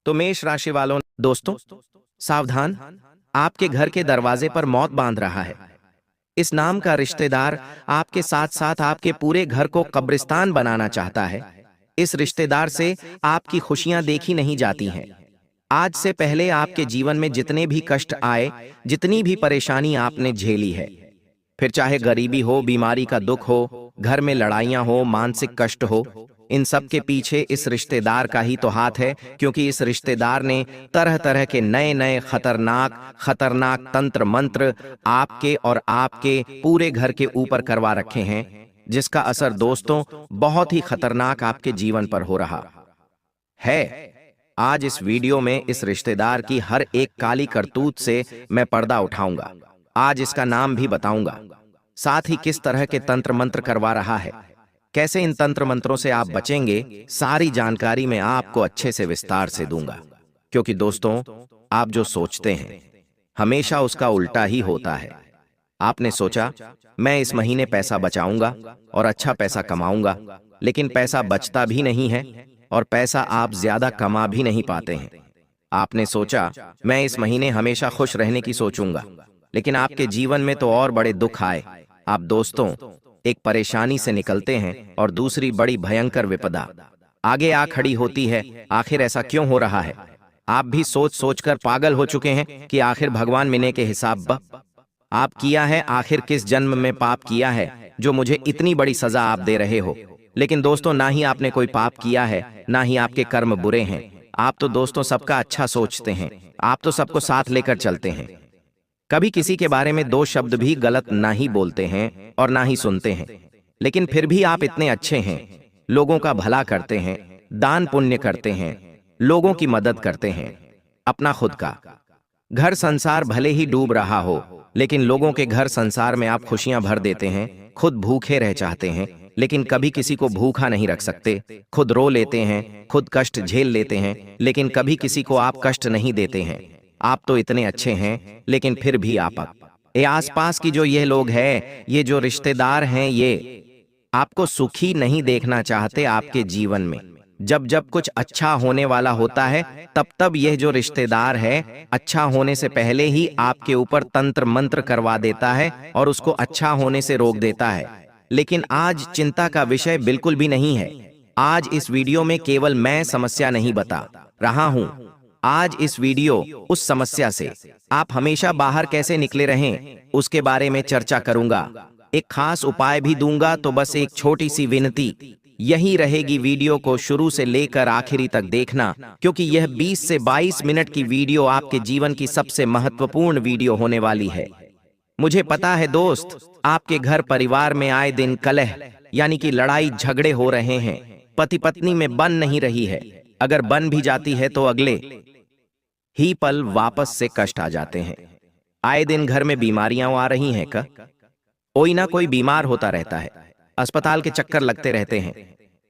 तो मेष राशि वालों, दोस्तों सावधान, आपके घर के दरवाजे पर मौत बांध रहा है। इस नाम का रिश्तेदार आपके साथ साथ आपके पूरे घर को कब्रिस्तान बनाना चाहता है। इस रिश्तेदार से आपकी खुशियां देखी नहीं जाती हैं। आज से पहले आपके जीवन में जितने भी कष्ट आए, जितनी भी परेशानी आपने झेली है, फिर चाहे गरीबी हो, बीमारी का दुख हो, घर में लड़ाइयां हो, मानसिक कष्ट हो, इन सब के पीछे इस रिश्तेदार का ही तो हाथ है। क्योंकि इस रिश्तेदार ने तरह तरह के नए नए खतरनाक तंत्र मंत्र आपके और आपके पूरे घर के ऊपर करवा रखे हैं, जिसका असर दोस्तों बहुत ही खतरनाक आपके जीवन पर हो रहा है। आज इस वीडियो में इस रिश्तेदार की हर एक काली करतूत से मैं पर्दा उठाऊंगा। आज इसका नाम भी बताऊंगा, साथ ही किस तरह के तंत्र मंत्र करवा रहा है, कैसे इन तंत्र मंत्रों से आप बचेंगे, सारी जानकारी मैं आपको अच्छे से विस्तार से दूंगा। क्योंकि दोस्तों, आप जो सोचते हैं हमेशा उसका उल्टा ही होता है। आपने सोचा मैं इस महीने पैसा बचाऊंगा और अच्छा पैसा कमाऊंगा, लेकिन पैसा बचता भी नहीं है और पैसा आप ज्यादा कमा भी नहीं पाते हैं। आपने सोचा मैं इस महीने हमेशा खुश रहने की सोचूंगा, लेकिन आपके जीवन में तो और बड़े दुख आए। आप दोस्तों एक परेशानी से निकलते हैं और दूसरी बड़ी भयंकर विपदा आगे आ खड़ी होती है। आखिर ऐसा क्यों हो रहा है? आप भी सोच सोचकर पागल हो चुके हैं कि आखिर भगवान मिने के हिसाब आप किया है, आखिर किस जन्म में पाप किया है जो मुझे इतनी बड़ी सजा आप दे रहे हो। लेकिन दोस्तों, ना ही आपने कोई पाप किया है, ना ही आपके कर्म बुरे हैं। आप तो दोस्तों सबका अच्छा सोचते हैं, आप तो सबको साथ लेकर चलते हैं, कभी किसी के बारे में दो शब्द भी गलत ना ही बोलते हैं और ना ही सुनते हैं। लेकिन फिर भी आप इतने अच्छे हैं, लोगों का भला करते हैं, दान पुण्य करते हैं, लोगों की मदद करते हैं। अपना खुद का घर संसार भले ही डूब रहा हो, लेकिन लोगों के घर संसार में आप खुशियां भर देते हैं। खुद भूखे रह चाहते हैं, लेकिन कभी किसी को भूखा नहीं रख सकते। खुद रो लेते हैं, खुद कष्ट झेल लेते हैं, लेकिन कभी किसी को आप कष्ट नहीं देते हैं। आप तो इतने अच्छे हैं, लेकिन फिर भी आप ये आसपास की जो ये लोग हैं, ये जो रिश्तेदार हैं, ये आपको सुखी नहीं देखना चाहते आपके जीवन में। जब जब कुछ अच्छा होने वाला होता है, तब तब यह जो रिश्तेदार है अच्छा होने से पहले ही आपके ऊपर तंत्र मंत्र करवा देता है और उसको अच्छा होने से रोक देता है। लेकिन आज चिंता का विषय बिल्कुल भी नहीं है। आज इस वीडियो में केवल मैं समस्या नहीं बता रहा हूं। आज इस वीडियो उस समस्या से आप हमेशा बाहर कैसे निकले रहें, उसके बारे में चर्चा करूंगा। एक खास उपाय भी दूंगा। तो बस एक छोटी सी विनती यही रहेगी, वीडियो को शुरू से लेकर आखिरी तक देखना, क्योंकि यह 20 से 22 मिनट की वीडियो आपके जीवन की सबसे महत्वपूर्ण वीडियो होने वाली है। मुझे पता है दोस्त, आपके घर परिवार में आए दिन कलह यानी कि लड़ाई झगड़े हो रहे हैं। पति पत्नी में बन नहीं रही है। अगर बन भी जाती है तो अगले ही पल वापस से कष्ट आ जाते हैं। आए दिन घर में बीमारियां आ रही हैं का कोई ना कोई बीमार होता रहता है, अस्पताल के चक्कर लगते रहते हैं,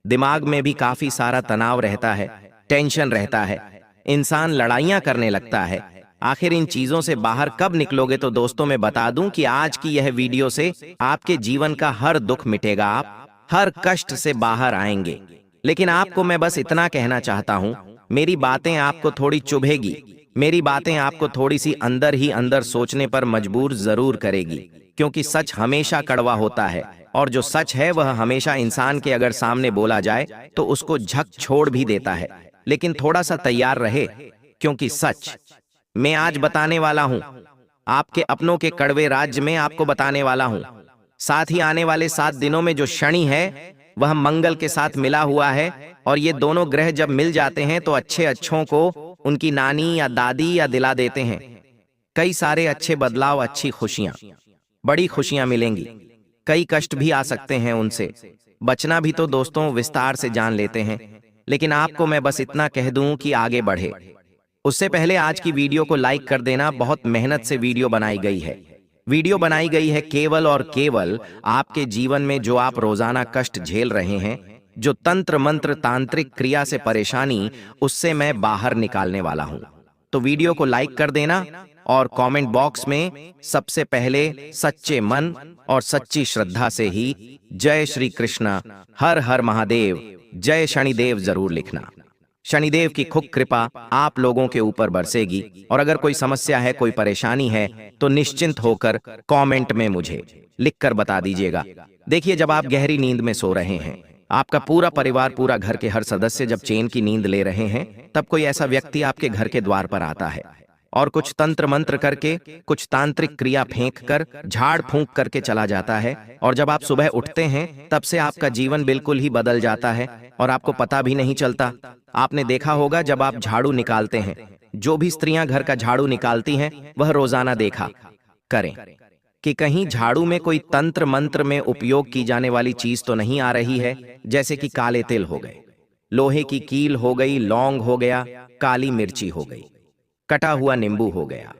दिमाग में भी काफी सारा तनाव रहता है, टेंशन रहता है, इंसान लड़ाइयां करने लगता है। आखिर इन चीजों से बाहर कब निकलोगे? तो दोस्तों मैं बता दूं कि आज की यह वीडियो से आपके जीवन का हर दुख मिटेगा, आप हर कष्ट से बाहर आएंगे। लेकिन आपको मैं बस इतना कहना चाहता हूं, मेरी बातें आपको थोड़ी चुभेगी, मेरी बातें आपको थोड़ी सी अंदर ही अंदर सोचने पर मजबूर जरूर करेगी, क्योंकि सच हमेशा कड़वा होता है और जो सच है वह हमेशा इंसान के अगर सामने बोला जाए तो उसको झक छोड़ भी देता है। लेकिन थोड़ा सा तैयार रहे, क्योंकि सच मैं आज बताने वाला हूं, आपके अपनों के कड़वे राज्य में आपको बताने वाला हूं। साथ ही आने वाले 7 दिनों में जो शनि है वह मंगल के साथ मिला हुआ है, और ये दोनों ग्रह जब मिल जाते हैं तो अच्छे अच्छों को उनकी नानी या दादी या दिला देते हैं। कई सारे अच्छे बदलाव, अच्छी खुशियां, बड़ी खुशियां मिलेंगी। कई कष्ट भी आ सकते हैं, उनसे बचना भी तो दोस्तों विस्तार से जान लेते हैं। लेकिन आपको मैं बस इतना कह दूं कि आगे बढ़े उससे पहले आज की वीडियो को लाइक कर देना। बहुत मेहनत से वीडियो बनाई गई है। वीडियो बनाई गई है केवल और केवल आपके जीवन में जो आप रोजाना कष्ट झेल रहे हैं, जो तंत्र मंत्र तांत्रिक क्रिया से परेशानी, उससे मैं बाहर निकालने वाला हूं। तो वीडियो को लाइक कर देना और कमेंट बॉक्स में सबसे पहले सच्चे मन और सच्ची श्रद्धा से ही जय श्री कृष्ण, हर हर महादेव, जय शनिदेव जरूर लिखना। शनिदेव की खूब कृपा आप लोगों के ऊपर बरसेगी। और अगर कोई समस्या है, कोई परेशानी है, तो निश्चिंत होकर कमेंट में मुझे लिखकर बता दीजिएगा। देखिए, जब आप गहरी नींद में सो रहे हैं, आपका पूरा परिवार, पूरा घर के हर सदस्य जब चैन की नींद ले रहे हैं, तब कोई ऐसा व्यक्ति आपके घर के द्वार पर आता है और कुछ तंत्र मंत्र करके, कुछ तांत्रिक क्रिया फेंक कर, झाड़ फूंक करके चला जाता है। और जब आप सुबह उठते हैं, तब से आपका जीवन बिल्कुल ही बदल जाता है और आपको पता भी नहीं चलता। आपने देखा होगा, जब आप झाड़ू निकालते हैं, जो भी स्त्रियां घर का झाड़ू निकालती हैं, वह रोजाना देखा करें कि कहीं झाड़ू में कोई तंत्र मंत्र में उपयोग की जाने वाली चीज तो नहीं आ रही है, जैसे कि काले तिल हो गए, लोहे की कील हो गई, लौंग हो गया, काली मिर्ची हो गई, कटा हुआ नींबू हो गया,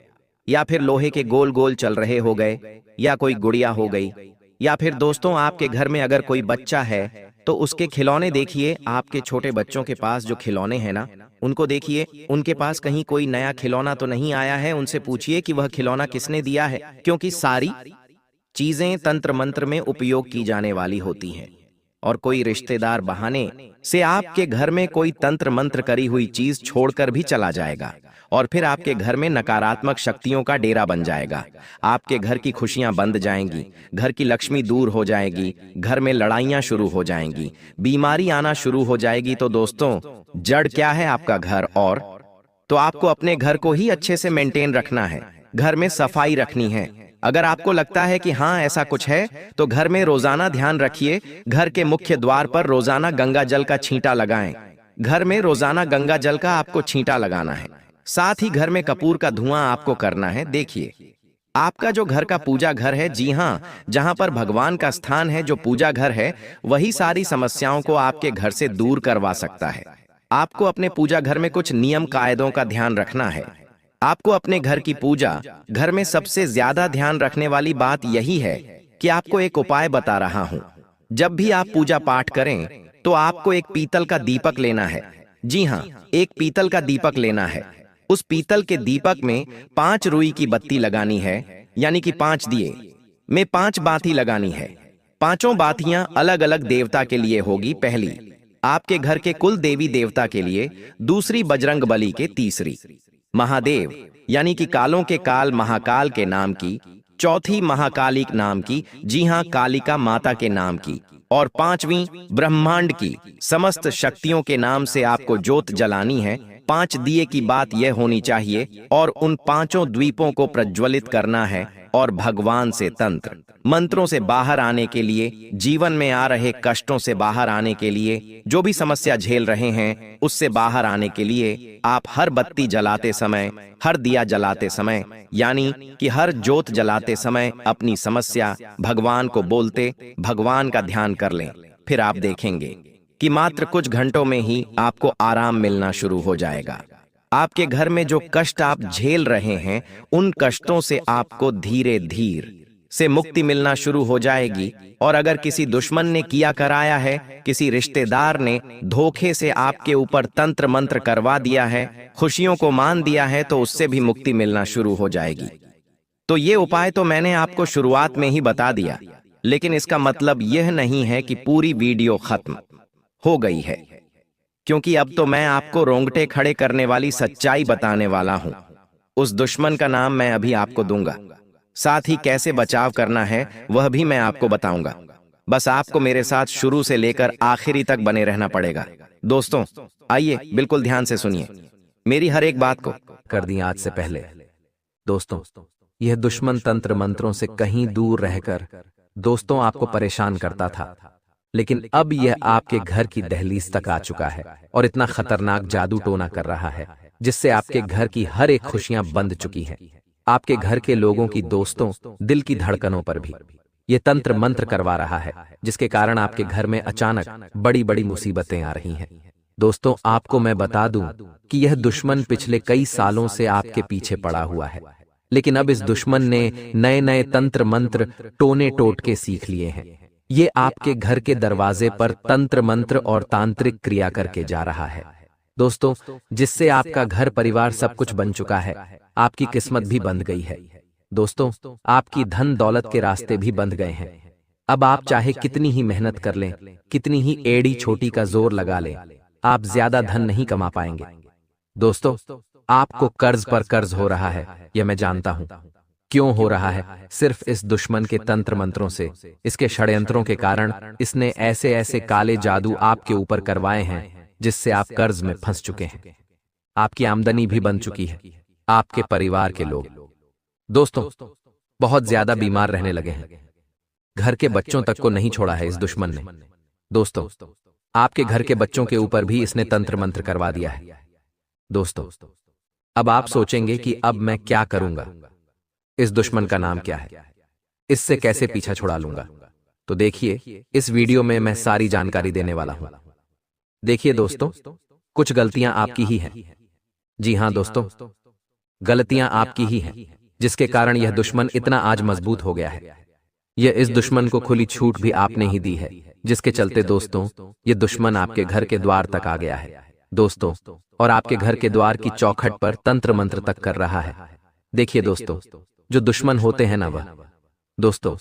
या फिर लोहे के गोल गोल चल रहे हो गए, या कोई गुड़िया हो गई। या फिर दोस्तों, आपके घर में अगर कोई बच्चा है तो उसके खिलौने देखिए। आपके छोटे बच्चों के पास जो खिलौने हैं ना, उनको देखिए, उनके पास कहीं कोई नया खिलौना तो नहीं आया है। उनसे पूछिए कि वह खिलौना किसने दिया है, क्योंकि सारी चीजें तंत्र मंत्र में उपयोग की जाने वाली होती हैं। और कोई रिश्तेदार बहाने से आपके घर में कोई तंत्र मंत्र करी हुई चीज छोड़कर भी चला जाएगा और फिर आपके घर में नकारात्मक शक्तियों का डेरा बन जाएगा। आपके घर की खुशियां बंद जाएंगी, घर की लक्ष्मी दूर हो जाएगी, घर में लड़ाइयां शुरू हो जाएंगी, बीमारी आना शुरू हो जाएगी। तो दोस्तों, जड़ क्या है? आपका घर। और तो आपको अपने घर को ही अच्छे से मेंटेन रखना है, घर में सफाई रखनी है। अगर आपको लगता है कि हाँ ऐसा कुछ है, तो घर में रोजाना ध्यान रखिए, घर के मुख्य द्वार पर रोजाना गंगा जल का छींटा लगाएं। घर में रोजाना गंगा जल का आपको छींटा लगाना है। साथ ही घर में कपूर का धुआं आपको करना है। देखिए, आपका जो घर का पूजा घर है, जी हाँ, जहां पर भगवान का स्थान है, जो पूजा घर है, वही सारी समस्याओं को आपके घर से दूर करवा सकता है। आपको अपने पूजा घर में कुछ नियम कायदों का ध्यान रखना है। आपको अपने घर की पूजा घर में सबसे ज्यादा ध्यान रखने वाली बात यही है कि आपको एक उपाय बता रहा हूं। जब भी आप पूजा पाठ करें, तो आपको एक पीतल का दीपक लेना है। जी हाँ, एक पीतल का दीपक लेना है। उस पीतल के दीपक में 5 रुई की बत्ती लगानी है, यानी कि 5 दिए में 5 बाती लगानी है। पांचों बातियां अलग अलग देवता के लिए होगी। पहली आपके घर के कुल देवी देवता के लिए, दूसरी बजरंग बली के, तीसरी महादेव यानी कि कालों के काल महाकाल के नाम की, चौथी महाकालिक नाम की, जी हाँ, कालिका माता के नाम की, और 5वीं ब्रह्मांड की समस्त शक्तियों के नाम से आपको ज्योत जलानी है। 5 दिए की बात यह होनी चाहिए और उन 5 द्वीपों को प्रज्वलित करना है और भगवान से तंत्र मंत्रों से बाहर आने के लिए, जीवन में आ रहे कष्टों से बाहर आने के लिए, जो भी समस्या झेल रहे हैं उससे बाहर आने के लिए आप हर बत्ती जलाते समय, हर दिया जलाते समय, यानी कि हर ज्योत जलाते समय अपनी समस्या भगवान को बोलते, भगवान का ध्यान कर लें। फिर आप देखेंगे कि मात्र कुछ घंटों में ही आपको आराम मिलना शुरू हो जाएगा। आपके घर में जो कष्ट आप झेल रहे हैं, उन कष्टों से आपको धीरे धीरे से मुक्ति मिलना शुरू हो जाएगी। और अगर किसी दुश्मन ने किया कराया है, किसी रिश्तेदार ने धोखे से आपके ऊपर तंत्र मंत्र करवा दिया है, खुशियों को मान दिया है, तो उससे भी मुक्ति मिलना शुरू हो जाएगी। तो ये उपाय तो मैंने आपको शुरुआत में ही बता दिया, लेकिन इसका मतलब यह नहीं है कि पूरी वीडियो खत्म हो गई है, क्योंकि अब तो मैं आपको रोंगटे खड़े करने वाली सच्चाई बताने वाला हूं। उस दुश्मन का नाम मैं अभी आपको दूंगा, साथ ही कैसे बचाव करना है वह भी मैं आपको बताऊंगा। बस आपको मेरे साथ शुरू से लेकर आखिरी तक बने रहना पड़ेगा। दोस्तों, आइए बिल्कुल ध्यान से सुनिए, मेरी हर एक बात को कर दी आज से पहले। दोस्तों, यह दुश्मन तंत्र मंत्रों से कहीं दूर रहकर दोस्तों आपको परेशान करता था, लेकिन अब यह आपके घर की दहलीज तक आ चुका है और इतना खतरनाक जादू टोना कर रहा है, जिससे आपके घर की हर एक खुशियां बंद चुकी हैं। आपके घर के लोगों की, दोस्तों, दिल की धड़कनों पर भी ये तंत्र मंत्र करवा रहा है, जिसके कारण आपके घर में अचानक बड़ी बड़ी मुसीबतें आ रही हैं। दोस्तों, आपको मैं बता दूं कि यह दुश्मन पिछले कई सालों से आपके पीछे पड़ा हुआ है, लेकिन अब इस दुश्मन ने नए नए तंत्र मंत्र टोने टोटके सीख लिए हैं। ये आपके घर के दरवाजे पर तंत्र मंत्र और तांत्रिक क्रिया करके जा रहा है, दोस्तों, जिससे आपका घर परिवार सब कुछ बन चुका है। आपकी किस्मत भी बंध गई है। दोस्तों, आपकी धन दौलत के रास्ते भी बंध गए हैं। अब आप चाहे कितनी ही मेहनत कर लें, कितनी ही एड़ी छोटी का जोर लगा लें, आप ज्यादा धन नहीं कमा पाएंगे। दोस्तों, आपको कर्ज पर कर्ज हो रहा है, यह मैं जानता हूं। क्यों हो रहा है? सिर्फ इस दुश्मन के तंत्र मंत्रों से, इसके षड्यंत्रों के कारण इसने ऐसे ऐसे काले जादू आपके ऊपर करवाए हैं जिससे आप कर्ज में फंस चुके हैं। आपकी आमदनी भी बन चुकी है। आपके परिवार के लोग, दोस्तों, बहुत ज्यादा बीमार रहने लगे हैं। घर के बच्चों तक को नहीं छोड़ा है इस दुश्मन ने। दोस्तों, आपके घर के बच्चों के ऊपर भी इसने तंत्र मंत्र करवा दिया है। दोस्तों, अब आप सोचेंगे कि अब मैं क्या करूंगा, इस दुश्मन का नाम क्या है, इससे कैसे पीछा छुड़ा लूंगा? तो देखिए, इस वीडियो में मैं सारी जानकारी देने वाला हूं। देखिए दोस्तों, कुछ गलतियां आपकी ही हैं। जी हां दोस्तों, गलतियां आपकी ही हैं, जिसके कारण यह दुश्मन इतना आज मजबूत हो गया है। यह इस दुश्मन को खुली छूट भी आपने ही दी है, जिसके चलते दोस्तों ये दुश्मन आपके घर के द्वार तक आ गया है दोस्तों, और आपके घर के द्वार की चौखट पर तंत्र मंत्र तक कर रहा है। देखिए दोस्तों, जो दुश्मन होते हैं ना, वह दोस्तों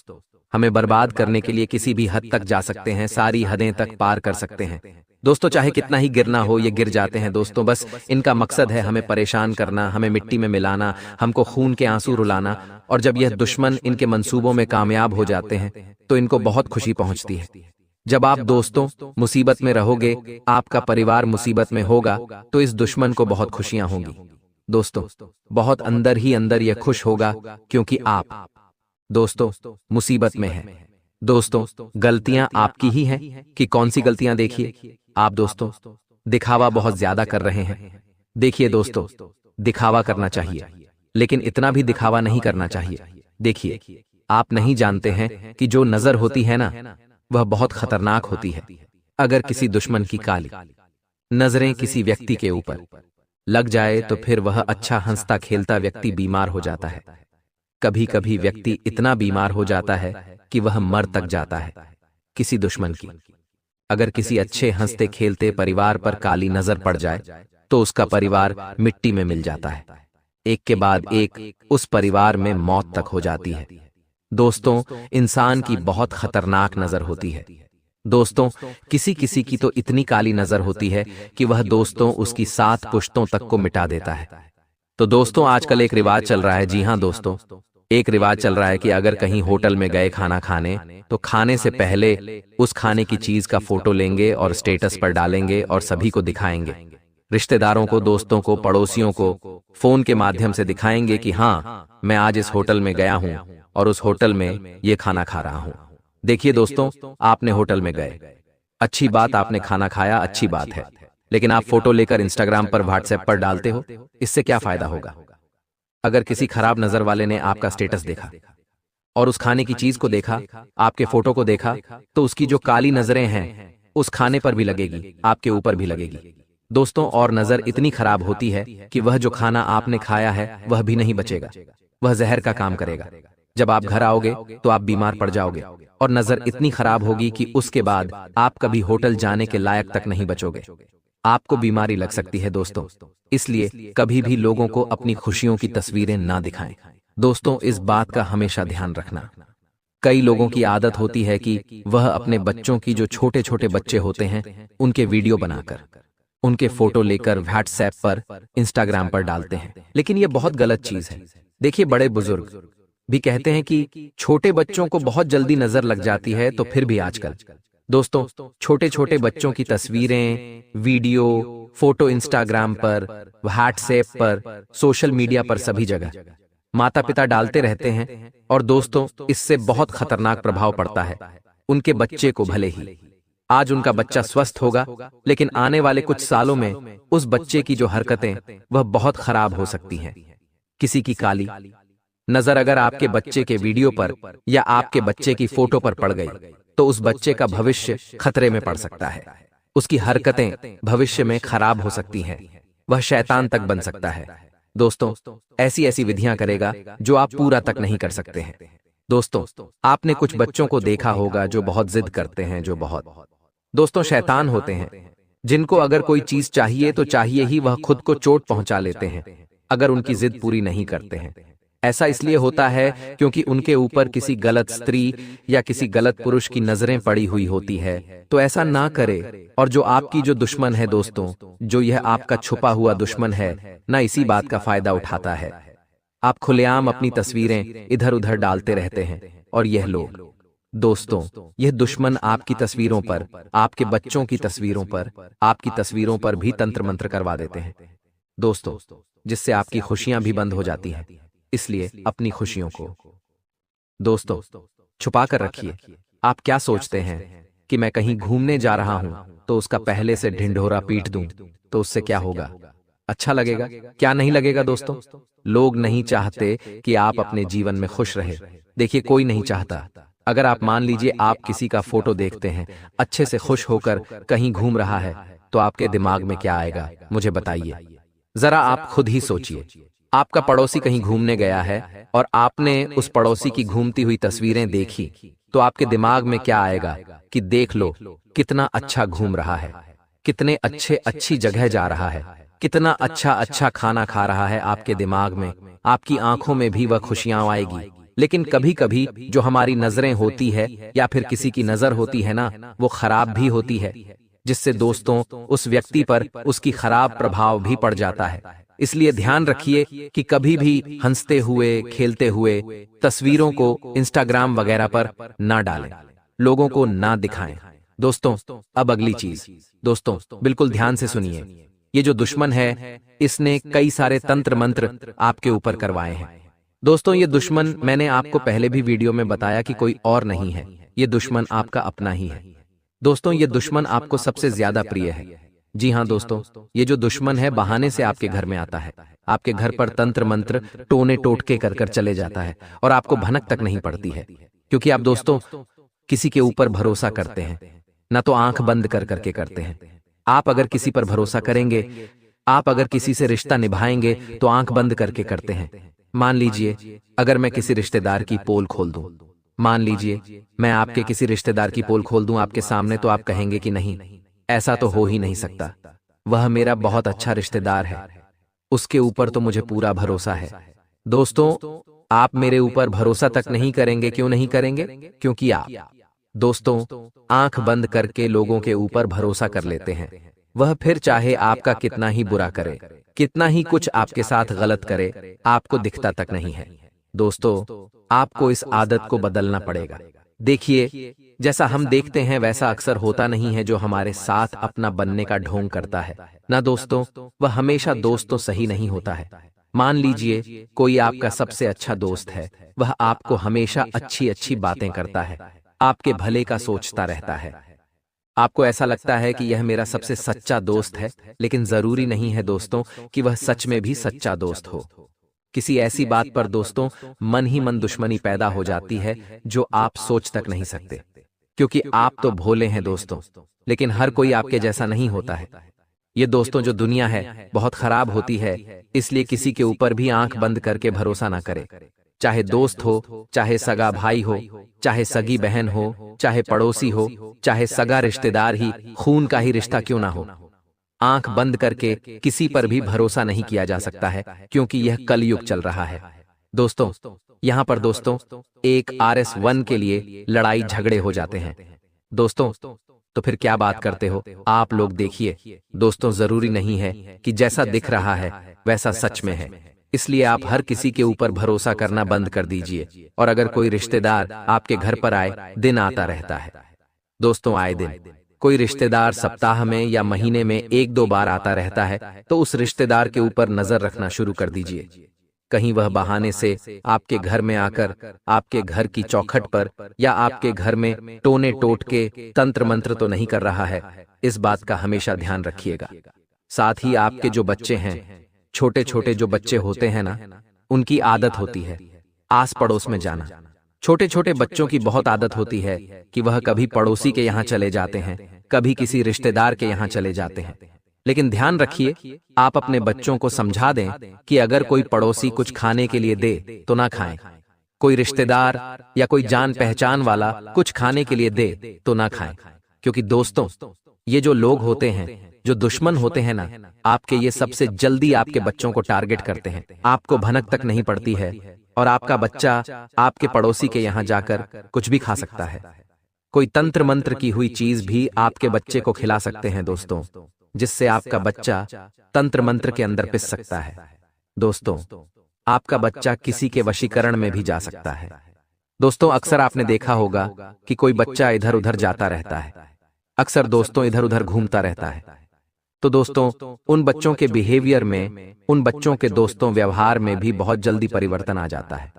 हमें बर्बाद करने के लिए किसी भी हद तक जा सकते हैं, सारी हदें तक पार कर सकते हैं। दोस्तों, चाहे कितना ही गिरना हो, ये गिर जाते हैं दोस्तों। बस इनका मकसद है हमें परेशान करना, हमें मिट्टी में मिलाना, हमको खून के आंसू रुलाना। और जब यह दुश्मन इनके मंसूबों में कामयाब हो जाते हैं तो इनको बहुत खुशी पहुंचती है। जब आप दोस्तों मुसीबत में रहोगे, आपका परिवार मुसीबत में होगा, तो इस दुश्मन को बहुत खुशियां होंगी दोस्तों। बहुत अंदर ही अंदर यह खुश होगा, क्योंकि आप दोस्तों मुसीबत में हैं। दोस्तों, गलतियां आपकी ही हैं कि कौन सी गलतियां? देखिए, आप दोस्तों दिखावा बहुत ज्यादा कर रहे हैं। देखिए दोस्तों, दिखावा करना चाहिए, लेकिन इतना भी दिखावा नहीं करना चाहिए। देखिए, आप नहीं जानते हैं कि जो नजर होती है ना, वह बहुत खतरनाक होती है। अगर किसी दुश्मन की काली नजरें किसी व्यक्ति के ऊपर लग जाए तो फिर वह अच्छा हंसता खेलता व्यक्ति बीमार हो जाता है। कभी कभी व्यक्ति इतना बीमार हो जाता है कि वह मर तक जाता है किसी दुश्मन की। अगर किसी अच्छे हंसते खेलते परिवार पर काली नजर पड़ जाए तो उसका परिवार मिट्टी में मिल जाता है। एक के बाद एक उस परिवार में मौत तक हो जाती है। दोस्तों, इंसान की बहुत खतरनाक नजर होती है। दोस्तों, किसी किसी की तो इतनी काली नजर होती है कि वह दोस्तों उसकी 7 पुश्तों तक को मिटा देता है। तो दोस्तों, आजकल एक रिवाज चल रहा है। जी हां दोस्तों, एक रिवाज चल रहा है कि अगर कहीं होटल में गए खाना खाने, तो खाने से पहले उस खाने की चीज का फोटो लेंगे और स्टेटस पर डालेंगे और सभी को दिखाएंगे। रिश्तेदारों को, दोस्तों को, पड़ोसियों को फोन के माध्यम से दिखाएंगे कि हाँ, मैं आज इस होटल में गया हूं और उस होटल में ये खाना खा रहा हूं। देखिए दोस्तों, आपने होटल में गए, अच्छी बात, आपने खाना खाया, अच्छी बात है, लेकिन आप फोटो लेकर इंस्टाग्राम पर, व्हाट्सएप पर डालते हो, इससे क्या फायदा होगा? अगर किसी खराब नजर वाले ने आपका स्टेटस देखा और उस खाने की चीज को देखा, आपके फोटो को देखा, तो उसकी जो काली नजरें हैं उस खाने पर भी लगेगी, आपके ऊपर भी लगेगी दोस्तों। और नजर इतनी खराब होती है कि वह जो खाना आपने खाया है वह भी नहीं बचेगा, वह जहर का काम करेगा। जब आप घर आओगे तो आप बीमार पड़ जाओगे और नजर इतनी खराब होगी कि उसके बाद आप कभी होटल जाने के लायक तक नहीं बचोगे। आपको बीमारी लग सकती है दोस्तों। इसलिए कभी भी लोगों को अपनी खुशियों की तस्वीरें ना दिखाएं दोस्तों। इस बात का हमेशा ध्यान रखना। कई लोगों की आदत होती है कि वह अपने बच्चों की, जो छोटे छोटे बच्चे होते हैं, उनके वीडियो बनाकर, उनके फोटो लेकर व्हाट्सएप पर, इंस्टाग्राम पर डालते हैं, लेकिन यह बहुत गलत चीज है। देखिए, बड़े बुजुर्ग भी कहते हैं कि छोटे बच्चों को बहुत जल्दी नजर लग जाती है, तो फिर भी आजकल दोस्तों छोटे छोटे बच्चों की तस्वीरें, वीडियो, फोटो इंस्टाग्राम पर, व्हाट्सएप पर, सोशल मीडिया पर, सभी जगह माता पिता डालते रहते हैं। और दोस्तों, इससे बहुत खतरनाक प्रभाव पड़ता है उनके बच्चे को। भले ही आज उनका बच्चा स्वस्थ होगा, लेकिन आने वाले कुछ सालों में उस बच्चे की जो हरकतें वह बहुत खराब हो सकती हैं। किसी की काली नजर अगर आपके बच्चे के वीडियो पर या आपके बच्चे की फोटो पर पड़ गई, तो उस बच्चे का भविष्य खतरे में पड़ सकता है। उसकी हरकतें भविष्य में खराब हो सकती हैं, वह शैतान तक बन सकता है। दोस्तों, ऐसी ऐसी विधियां करेगा जो आप पूरा तक नहीं कर सकते हैं। दोस्तों, आपने कुछ बच्चों को देखा होगा जो बहुत जिद करते हैं, जो बहुत दोस्तों शैतान होते हैं, जिनको अगर कोई चीज चाहिए तो चाहिए ही, वह खुद को चोट पहुंचा लेते हैं अगर उनकी जिद पूरी नहीं करते हैं। ऐसा इसलिए होता है क्योंकि उनके ऊपर किसी गलत स्त्री या किसी गलत पुरुष की नजरें पड़ी हुई होती है। तो ऐसा ना करे। और जो आपकी जो दुश्मन है दोस्तों, जो यह आपका छुपा हुआ दुश्मन है ना, इसी बात का फायदा उठाता है। आप खुलेआम अपनी तस्वीरें इधर उधर डालते रहते हैं और यह लोग दोस्तों, यह दुश्मन आपकी तस्वीरों पर, आपके बच्चों की तस्वीरों पर, आपकी तस्वीरों पर भी तंत्र मंत्र करवा देते हैं दोस्तों, जिससे आपकी खुशियां भी बंद हो जाती हैं। इसलिए अपनी खुशियों को दोस्तों छुपा कर रखिए। आप क्या सोचते हैं कि मैं कहीं घूमने जा रहा हूं तो उसका पहले से ढिंढोरा पीट दूं तो उससे क्या होगा? अच्छा लगेगा? क्या नहीं लगेगा दोस्तों? लोग नहीं चाहते कि आप अपने जीवन में खुश रहे। देखिए, कोई नहीं चाहता। अगर आप मान लीजिए आप किसी का फोटो देखते हैं अच्छे से खुश होकर कहीं घूम रहा है, तो आपके दिमाग में क्या आएगा मुझे बताइए। जरा आप खुद ही सोचिए। आपका पड़ोसी कहीं घूमने गया है और आपने उस पड़ोसी की घूमती हुई तस्वीरें देखी, तो आपके दिमाग में क्या आएगा कि देख लो कितना अच्छा घूम रहा है, कितने अच्छी जगह जा रहा है, कितना अच्छा खाना खा रहा है। आपके दिमाग में, आपकी आंखों में भी वह खुशियां आएगी। लेकिन कभी कभी जो हमारी नजरें होती है या फिर किसी की नजर होती है ना, वो खराब भी होती है, जिससे दोस्तों उस व्यक्ति पर उसकी खराब प्रभाव भी पड़ जाता है। इसलिए ध्यान रखिए कि कभी भी हंसते हुए खेलते हुए तस्वीरों को इंस्टाग्राम वगैरह पर ना डालें, लोगों को ना दिखाएं दोस्तों। अब अगली चीज दोस्तों, बिल्कुल ध्यान से सुनिए। ये जो दुश्मन है, इसने कई सारे तंत्र मंत्र आपके ऊपर करवाए हैं दोस्तों। ये दुश्मन, मैंने आपको पहले भी वीडियो में बताया कि कोई और नहीं है, ये दुश्मन आपका अपना ही है दोस्तों। ये दुश्मन आपको सबसे ज्यादा प्रिय है। जी हाँ दोस्तों, ये जो दुश्मन है बहाने से आपके घर में आता है, आपके घर पर तंत्र मंत्र टोने टोटके कर कर चले जाता है और आपको भनक तक नहीं पड़ती है। क्योंकि आप दोस्तों किसी के ऊपर भरोसा करते हैं ना, तो आंख बंद कर करके करते हैं। आप अगर किसी पर भरोसा करेंगे, आप अगर किसी से रिश्ता निभाएंगे तो आंख बंद करके करते हैं। मान लीजिए अगर मैं किसी रिश्तेदार की पोल खोल दूं, मान लीजिए मैं आपके किसी रिश्तेदार की पोल खोल दूं आपके सामने, तो आप कहेंगे कि नहीं, ऐसा तो हो ही नहीं सकता, वह मेरा बहुत अच्छा रिश्तेदार है, उसके ऊपर तो मुझे पूरा भरोसा है। दोस्तों, आप मेरे ऊपर भरोसा तक नहीं करेंगे। क्यों नहीं करेंगे? क्योंकि आप दोस्तों आंख बंद करके लोगों के ऊपर भरोसा कर लेते हैं। वह फिर चाहे आपका कितना ही बुरा करे, कितना ही कुछ आपके साथ गलत करे, आपको दिखता तक नहीं है। दोस्तों, आपको इस आदत को बदलना पड़ेगा। देखिए, जैसा हम देखते हैं वैसा अक्सर होता नहीं है जो हमारे साथ अपना बनने का ढोंग करता है ना दोस्तों, वह हमेशा दोस्त तो सही नहीं होता है। मान लीजिए कोई आपका सबसे अच्छा दोस्त है, वह आपको हमेशा अच्छी बातें करता है, आपके भले का सोचता रहता है। आपको ऐसा लगता है कि यह मेरा सबसे सच्चा दोस्त है, लेकिन जरूरी नहीं है दोस्तों कि वह सच में भी सच्चा दोस्त हो। किसी ऐसी बात पर दोस्तों मन ही मन दुश्मनी पैदा हो जाती है जो आप सोच तक नहीं सकते। क्योंकि आप तो भोले हैं दोस्तों, लेकिन हर कोई आपके जैसा नहीं होता है। ये दोस्तों जो दुनिया है बहुत खराब होती है, इसलिए किसी के ऊपर भी आंख बंद करके भरोसा ना करे। चाहे दोस्त हो, चाहे सगा भाई हो, चाहे सगी बहन हो, चाहे पड़ोसी हो, चाहे सगा रिश्तेदार ही, खून का ही रिश्ता क्यों ना हो, आंख बंद करके किसी पर भी भरोसा नहीं किया जा सकता है, क्योंकि यह कलयुग चल रहा है। दोस्तों, यहाँ पर दोस्तों एक RS1 के लिए लड़ाई झगड़े हो जाते हैं दोस्तों। तो फिर क्या बात करते हो आप लोग? देखिए दोस्तों, जरूरी नहीं है कि जैसा दिख रहा है वैसा सच में है। इसलिए आप हर किसी के ऊपर भरोसा करना बंद कर दीजिए। और अगर कोई रिश्तेदार आपके घर पर आए, दिन आता रहता है दोस्तों, आए दिन कोई रिश्तेदार सप्ताह में या महीने में 1-2 बार आता रहता है, तो उस रिश्तेदार के ऊपर नजर रखना शुरू कर दीजिए। कहीं वह बहाने से आपके घर में आकर आपके घर की चौखट पर या आपके घर में टोने टोट के तंत्र मंत्र तो नहीं कर रहा है। इस बात का हमेशा ध्यान रखिएगा। साथ ही आपके जो बच्चे हैं, छोटे छोटे जो बच्चे होते हैं ना, उनकी आदत होती है आस पड़ोस में जाना। छोटे छोटे बच्चों की बहुत आदत होती है कि वह कभी पड़ोसी के यहाँ चले जाते हैं, कभी किसी रिश्तेदार के यहाँ चले जाते हैं। लेकिन ध्यान रखिए, आप अपने बच्चों को समझा दें कि अगर कोई पड़ोसी कुछ खाने के लिए दे तो ना खाएं, कोई रिश्तेदार या कोई जान पहचान वाला कुछ खाने के लिए दे तो ना खाएं। क्योंकि दोस्तों ये जो लोग होते हैं, जो दुश्मन होते हैं ना आपके, ये सबसे जल्दी आपके बच्चों को टारगेट करते हैं। आपको भनक तक नहीं पड़ती है और आपका बच्चा आपके पड़ोसी के यहाँ जाकर कुछ भी खा सकता है। कोई तंत्र मंत्र की हुई चीज भी आपके बच्चे को खिला सकते हैं दोस्तों, जिससे आपका बच्चा तंत्र मंत्र के अंदर पिस सकता है। दोस्तों, आपका बच्चा किसी के वशीकरण में भी जा सकता है। दोस्तों, अक्सर आपने देखा होगा कि कोई बच्चा इधर उधर जाता रहता है, अक्सर दोस्तों इधर उधर घूमता रहता है। तो दोस्तों, उन बच्चों के बिहेवियर में, उन बच्चों के दोस्तों व्यवहार में भी बहुत जल्दी परिवर्तन आ जाता है।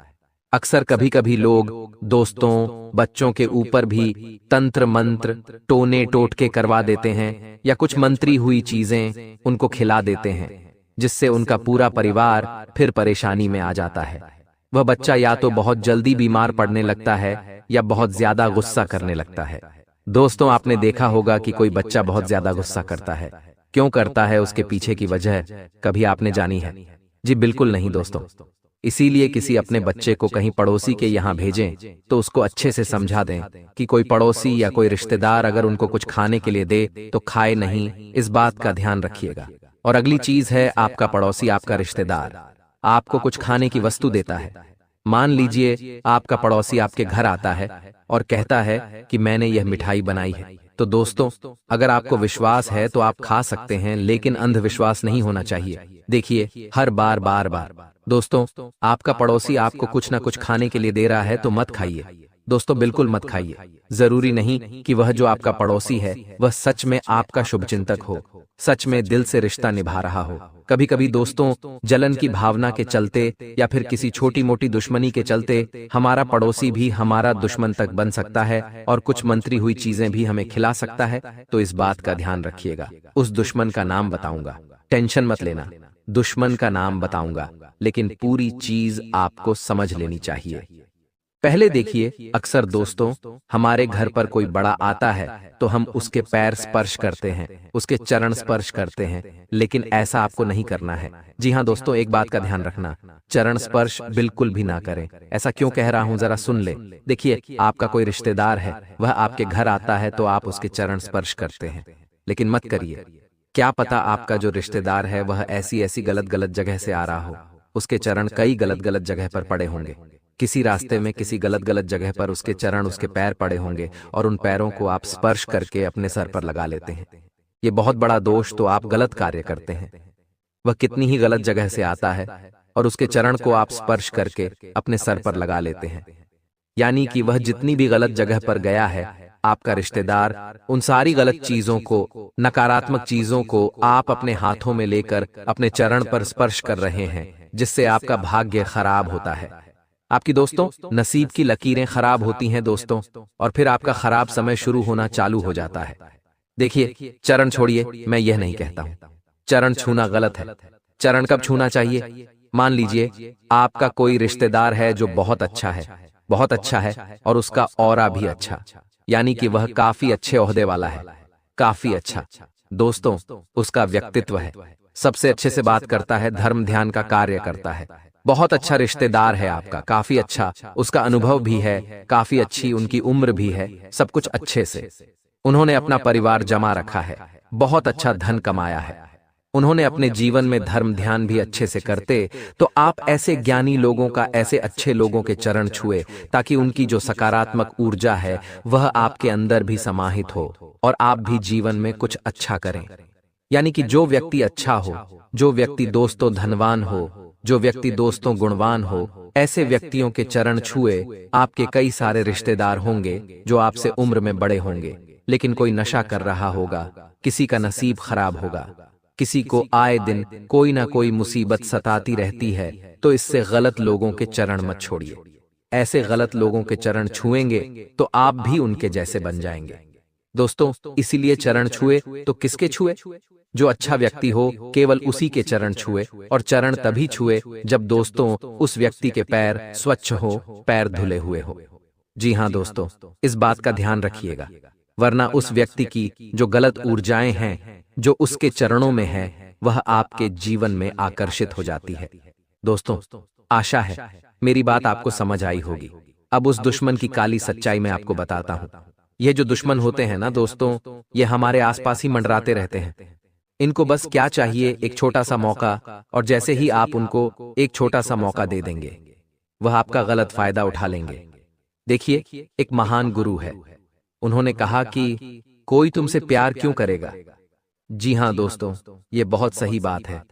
अक्सर कभी कभी लोग दोस्तों बच्चों के ऊपर भी तंत्र मंत्र टोने टोटके करवा देते हैं या कुछ मंत्री हुई चीजें उनको खिला देते हैं, जिससे उनका पूरा परिवार फिर परेशानी में आ जाता है। वह बच्चा या तो बहुत जल्दी बीमार पड़ने लगता है या बहुत ज्यादा गुस्सा करने लगता है। दोस्तों, आपने देखा होगा कि कोई बच्चा बहुत ज्यादा गुस्सा करता है। क्यों करता है, उसके पीछे की वजह कभी आपने जानी है? जी बिल्कुल नहीं दोस्तों। इसीलिए किसी अपने बच्चे को कहीं पड़ोसी के यहाँ भेजें तो उसको अच्छे से समझा दें कि कोई पड़ोसी या कोई रिश्तेदार अगर उनको कुछ खाने के लिए दे तो खाए नहीं, इस बात का ध्यान रखिएगा। और अगली चीज है, आपका पड़ोसी, आपका रिश्तेदार आपको कुछ खाने की वस्तु देता है। मान लीजिए आपका पड़ोसी आपके घर आता है और कहता है कि मैंने यह मिठाई बनाई है, तो दोस्तों अगर आपको विश्वास है तो आप खा सकते हैं, लेकिन अंधविश्वास नहीं होना चाहिए। देखिए, हर बार दोस्तों आपका पड़ोसी आपको कुछ ना कुछ खाने के लिए दे रहा है तो मत खाइए दोस्तों, बिल्कुल मत खाइए। जरूरी नहीं कि वह जो आपका पड़ोसी है वह सच में आपका शुभचिंतक हो, सच में दिल से रिश्ता निभा रहा हो। कभी कभी दोस्तों जलन की भावना के चलते या फिर किसी छोटी मोटी दुश्मनी के चलते हमारा पड़ोसी भी हमारा दुश्मन तक बन सकता है और कुछ मंत्री हुई चीजें भी हमें खिला सकता है। तो इस बात का ध्यान रखिएगा। उस दुश्मन का नाम बताऊंगा, टेंशन मत लेना, दुश्मन का नाम बताऊंगा, लेकिन पूरी चीज आपको समझ लेनी चाहिए। पहले देखिए, अक्सर दोस्तों हमारे घर पर कोई बड़ा आता है तो हम उसके पैर स्पर्श करते हैं, उसके चरण स्पर्श करते हैं, लेकिन ऐसा आपको नहीं करना है। जी हाँ दोस्तों, एक बात का ध्यान रखना, चरण स्पर्श बिल्कुल भी ना करें। ऐसा क्यों कह रहा हूं, जरा सुन ले। देखिए, आपका कोई रिश्तेदार है, वह आपके घर आता है तो आप उसके चरण स्पर्श करते हैं, लेकिन मत करिए। क्या पता आपका जो रिश्तेदार है वह ऐसी गलत जगह से आ रहा हो, उसके चरण कई गलत जगह पर पड़े होंगे, किसी रास्ते में किसी गलत जगह पर उसके चरण, उसके पैर पड़े होंगे और उन पैरों को आप स्पर्श करके अपने सर पर लगा लेते हैं। ये बहुत बड़ा दोष, तो आप गलत कार्य करते हैं। वह कितनी ही गलत जगह से आता है और उसके चरण को आप स्पर्श करके अपने सर पर लगा लेते हैं, यानी कि वह जितनी भी गलत जगह पर गया है, आपका रिश्तेदार उन सारी गलत चीजों को, नकारात्मक चीजों को आप अपने हाथों में लेकर अपने चरण पर स्पर्श कर रहे हैं, जिससे आपका भाग्य खराब होता है। आपकी दोस्तों नसीब की लकीरें खराब होती हैं दोस्तों, और फिर आपका खराब समय शुरू होना चालू हो जाता है। देखिए, चरण छोड़िए, मैं यह नहीं कहता हूं चरण छूना गलत है। चरण कब छूना चाहिए? मान लीजिए आपका कोई रिश्तेदार है जो बहुत अच्छा है और उसका ऑरा भी अच्छा, यानी कि वह काफी अच्छे ओहदे वाला है, काफी अच्छा। दोस्तों उसका व्यक्तित्व है, सबसे अच्छे से बात करता है, धर्म ध्यान का कार्य करता है, बहुत अच्छा रिश्तेदार है आपका, काफी अच्छा, उसका अनुभव भी है, काफी अच्छी उनकी उम्र भी है, सब कुछ अच्छे से। उन्होंने अपना परिवार जमा रखा है, बहुत अच्छा धन कमाया है, उन्होंने अपने जीवन में धर्म ध्यान भी अच्छे से करते, तो आप ऐसे ज्ञानी लोगों का, ऐसे अच्छे लोगों के चरण छुए, ताकि उनकी जो सकारात्मक ऊर्जा है वह आपके अंदर भी समाहित हो और आप भी जीवन में कुछ अच्छा करें। यानी कि जो व्यक्ति अच्छा हो, जो व्यक्ति दोस्तों धनवान हो, जो व्यक्ति दोस्तों गुणवान हो, ऐसे व्यक्तियों के चरण छुए आपके कई सारे रिश्तेदार होंगे जो आपसे उम्र में बड़े होंगे, लेकिन कोई नशा कर रहा होगा, किसी का नसीब खराब होगा, किसी को आए दिन कोई ना कोई मुसीबत सताती रहती है, तो इससे गलत लोगों के चरण मत छोड़िए। ऐसे गलत लोगों के चरण छुएंगे तो आप भी उनके जैसे बन जाएंगे। दोस्तों इसीलिए चरण छुए तो किसके छुए? जो अच्छा व्यक्ति हो, केवल उसी के चरण छुए, और चरण तभी छुए जब दोस्तों उस व्यक्ति के पैर स्वच्छ हो, पैर धुले हुए हो। जी हाँ दोस्तों, इस बात का ध्यान रखिएगा, वरना उस व्यक्ति की जो गलत ऊर्जाएं हैं जो उसके चरणों में है, वह आपके जीवन में आकर्षित हो जाती है। दोस्तों आशा है मेरी बात आपको समझ आई होगी। अब उस दुश्मन की काली सच्चाई मैं आपको बताता हूं। ये जो दुश्मन होते हैं ना दोस्तों, ये हमारे आसपास ही मंडराते रहते हैं। इनको बस क्या चाहिए, एक छोटा सा मौका, और जैसे ही आप उनको एक छोटा सा मौका दे देंगे, वह आपका गलत फायदा उठा लेंगे। देखिए, एक महान गुरु है, उन्होंने कहा कि कोई तुमसे प्यार क्यों करेगा। जी हां दोस्तों, ये बहुत सही बात है।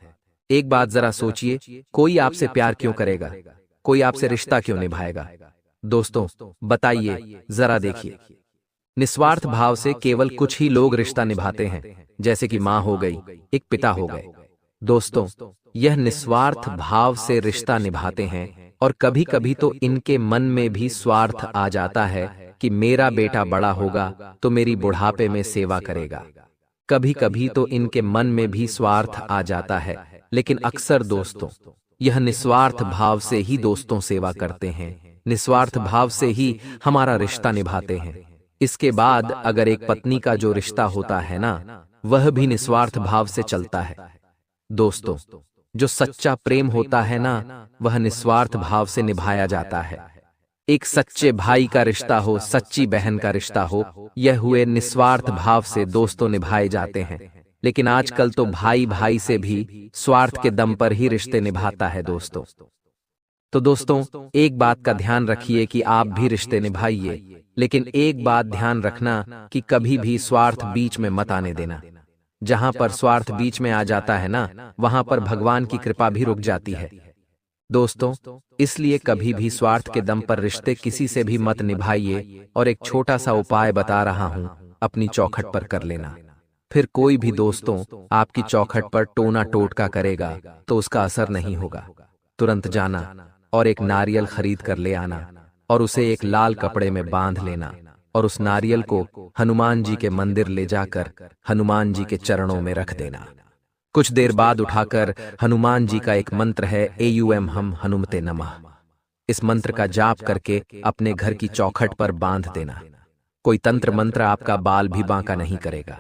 एक बात जरा सोचिए, कोई आपसे प्यार क्यों करेगा, कोई आपसे रिश्ता क्यों निभाएगा। दोस्तों बताइए, जरा देखिए, निस्वार्थ भाव से केवल कुछ ही लोग रिश्ता निभाते हैं, जैसे कि माँ हो गई, एक पिता हो गए। दोस्तों, यह निस्वार्थ भाव से रिश्ता निभाते हैं और कभी कभी तो इनके मन में भी स्वार्थ आ जाता है कि मेरा बेटा बड़ा होगा तो मेरी बुढ़ापे में सेवा करेगा। कभी कभी तो इनके मन में भी स्वार्थ आ जाता है, लेकिन अक्सर दोस्तों यह निस्वार्थ भाव से ही दोस्तों सेवा करते हैं, निस्वार्थ भाव से ही हमारा रिश्ता निभाते हैं। इसके बाद अगर एक पत्नी का जो रिश्ता होता है ना, वह भी निस्वार्थ भाव से चलता है। दोस्तों, जो सच्चा प्रेम होता है ना, वह निस्वार्थ भाव से निभाया जाता है। एक सच्चे भाई का रिश्ता हो, सच्ची बहन का रिश्ता हो, यह हुए निस्वार्थ भाव से दोस्तों निभाए जाते हैं। लेकिन आजकल तो भाई भाई से भी स्वार्थ के दम पर ही रिश्ते निभाता है दोस्तों। तो दोस्तों, एक बात का ध्यान रखिए कि आप भी रिश्ते निभाइए, लेकिन एक बात ध्यान रखना कि कभी भी स्वार्थ बीच में मत आने देना। जहां पर स्वार्थ बीच में आ जाता है ना, वहां पर भगवान की कृपा भी रुक जाती है दोस्तों। इसलिए कभी भी स्वार्थ के दम पर रिश्ते किसी से भी मत निभाइए। और एक छोटा सा उपाय बता रहा हूं, अपनी चौखट पर कर लेना। फिर कोई भी दोस्तों आपकी चौखट पर टोना टोटका करेगा तो उसका असर नहीं होगा। तुरंत जाना और एक नारियल खरीद कर ले आना और उसे एक लाल कपड़े में बांध लेना और उस नारियल को हनुमान जी के मंदिर ले जाकर हनुमान जी के चरणों में रख देना। कुछ देर बाद उठाकर हनुमान जी का एक मंत्र है, एयूएम हम हनुमते नमः। इस मंत्र का जाप करके अपने घर की चौखट पर बांध देना। कोई तंत्र मंत्र आपका बाल भी बांका नहीं करेगा।